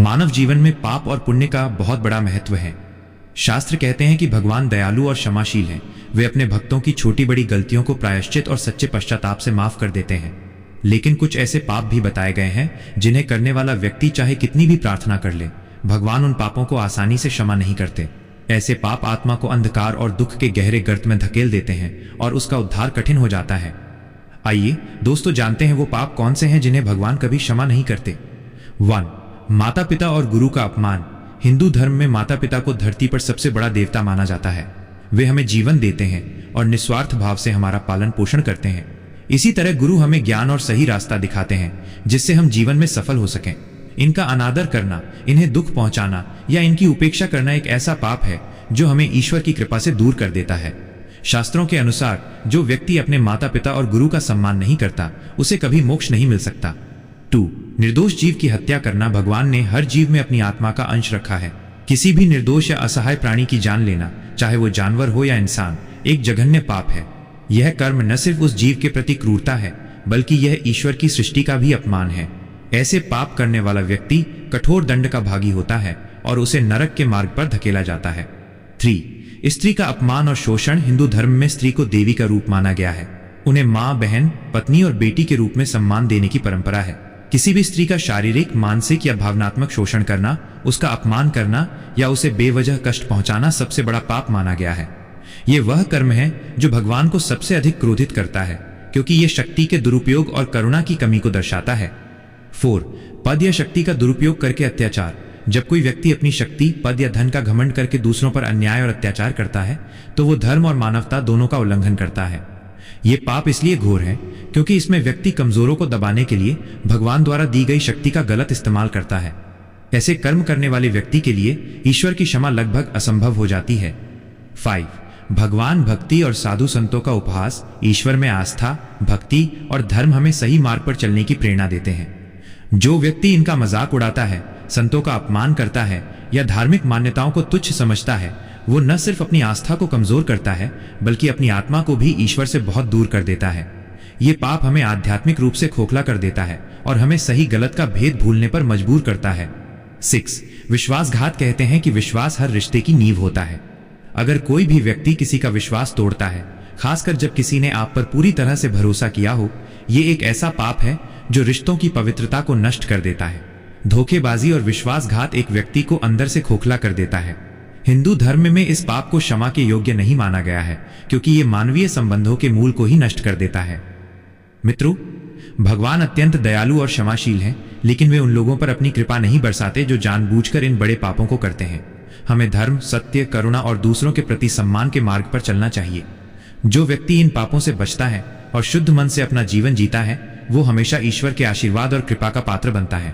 मानव जीवन में पाप और पुण्य का बहुत बड़ा महत्व है। शास्त्र कहते हैं कि भगवान दयालु और क्षमाशील हैं। वे अपने भक्तों की छोटी बड़ी गलतियों को प्रायश्चित और सच्चे पश्चाताप से माफ कर देते हैं। लेकिन कुछ ऐसे पाप भी बताए गए हैं जिन्हें करने वाला व्यक्ति चाहे कितनी भी प्रार्थना कर ले, भगवान उन पापों को आसानी से क्षमा नहीं करते। ऐसे पाप आत्मा को अंधकार और दुख के गहरे गर्त में धकेल देते हैं और उसका उद्धार कठिन हो जाता है। आइए दोस्तों, जानते हैं वो पाप कौन से हैं जिन्हें भगवान कभी क्षमा नहीं करते। 1. माता पिता और गुरु का अपमान। हिंदू धर्म में माता पिता को धरती पर सबसे बड़ा देवता माना जाता है। वे हमें जीवन देते हैं और निस्वार्थ भाव से हमारा पालन पोषण करते हैं। इसी तरह गुरु हमें ज्ञान और सही रास्ता दिखाते हैं जिससे हम जीवन में सफल हो सकें। इनका अनादर करना, इन्हें दुख पहुंचाना या इनकी उपेक्षा करना एक ऐसा पाप है जो हमें ईश्वर की कृपा से दूर कर देता है। शास्त्रों के अनुसार जो व्यक्ति अपने माता पिता और गुरु का सम्मान नहीं करता उसे कभी मोक्ष नहीं मिल सकता। 2. निर्दोष जीव की हत्या करना। भगवान ने हर जीव में अपनी आत्मा का अंश रखा है। किसी भी निर्दोष या असहाय प्राणी की जान लेना, चाहे वो जानवर हो या इंसान, एक जघन्य पाप है। यह कर्म न सिर्फ उस जीव के प्रति क्रूरता है बल्कि यह ईश्वर की सृष्टि का भी अपमान है। ऐसे पाप करने वाला व्यक्ति कठोर दंड का भागी होता है और उसे नरक के मार्ग पर धकेला जाता है। 3. स्त्री का अपमान और शोषण। हिंदू धर्म में स्त्री को देवी का रूप माना गया है। उन्हें माँ, बहन, पत्नी और बेटी के रूप में सम्मान देने की परंपरा है। किसी भी स्त्री का शारीरिक, मानसिक या भावनात्मक शोषण करना, उसका अपमान करना या उसे बेवजह कष्ट पहुंचाना सबसे बड़ा पाप माना गया है। यह वह कर्म है जो भगवान को सबसे अधिक क्रोधित करता है क्योंकि यह शक्ति के दुरुपयोग और करुणा की कमी को दर्शाता है। 4. पद या शक्ति का दुरुपयोग करके अत्याचार। जब कोई व्यक्ति अपनी शक्ति, पद या धन का घमंड करके दूसरों पर अन्याय और अत्याचार करता है तो वो धर्म और मानवता दोनों का उल्लंघन करता है। ये पाप इसलिए घोर है क्योंकि इसमें व्यक्ति कमजोरों को दबाने के लिए भगवान द्वारा दी गई शक्ति का गलत इस्तेमाल करता है। ऐसे कर्म करने वाले व्यक्ति के लिए ईश्वर की क्षमा लगभग असंभव हो जाती है। 5. भगवान, भक्ति और साधु संतों का उपहास। ईश्वर में आस्था, भक्ति और धर्म हमें सही मार्ग पर चलने की प्रेरणा देते हैं। जो व्यक्ति इनका मजाक उड़ाता है, संतों का अपमान करता है या धार्मिक मान्यताओं को तुच्छ समझता है, वो न सिर्फ अपनी आस्था को कमजोर करता है बल्कि अपनी आत्मा को भी ईश्वर से बहुत दूर कर देता है। ये पाप हमें आध्यात्मिक रूप से खोखला कर देता है और हमें सही गलत का भेद भूलने पर मजबूर करता है। 6. विश्वासघात। कहते हैं कि विश्वास हर रिश्ते की नींव होता है। अगर कोई भी व्यक्ति किसी का विश्वास तोड़ता है, खासकर जब किसी ने आप पर पूरी तरह से भरोसा किया हो, ये एक ऐसा पाप है जो रिश्तों की पवित्रता को नष्ट कर देता है। धोखेबाजी और विश्वासघात एक व्यक्ति को अंदर से खोखला कर देता है। हिंदू धर्म में इस पाप को क्षमा के योग्य नहीं माना गया है क्योंकि ये मानवीय संबंधों के मूल को ही नष्ट कर देता है। मित्रों, भगवान अत्यंत दयालु और क्षमाशील हैं, लेकिन वे उन लोगों पर अपनी कृपा नहीं बरसाते जो जानबूझकर इन बड़े पापों को करते हैं। हमें धर्म, सत्य, करुणा और दूसरों के प्रति सम्मान के मार्ग पर चलना चाहिए। जो व्यक्ति इन पापों से बचता है और शुद्ध मन से अपना जीवन जीता है, वो हमेशा ईश्वर के आशीर्वाद और कृपा का पात्र बनता है।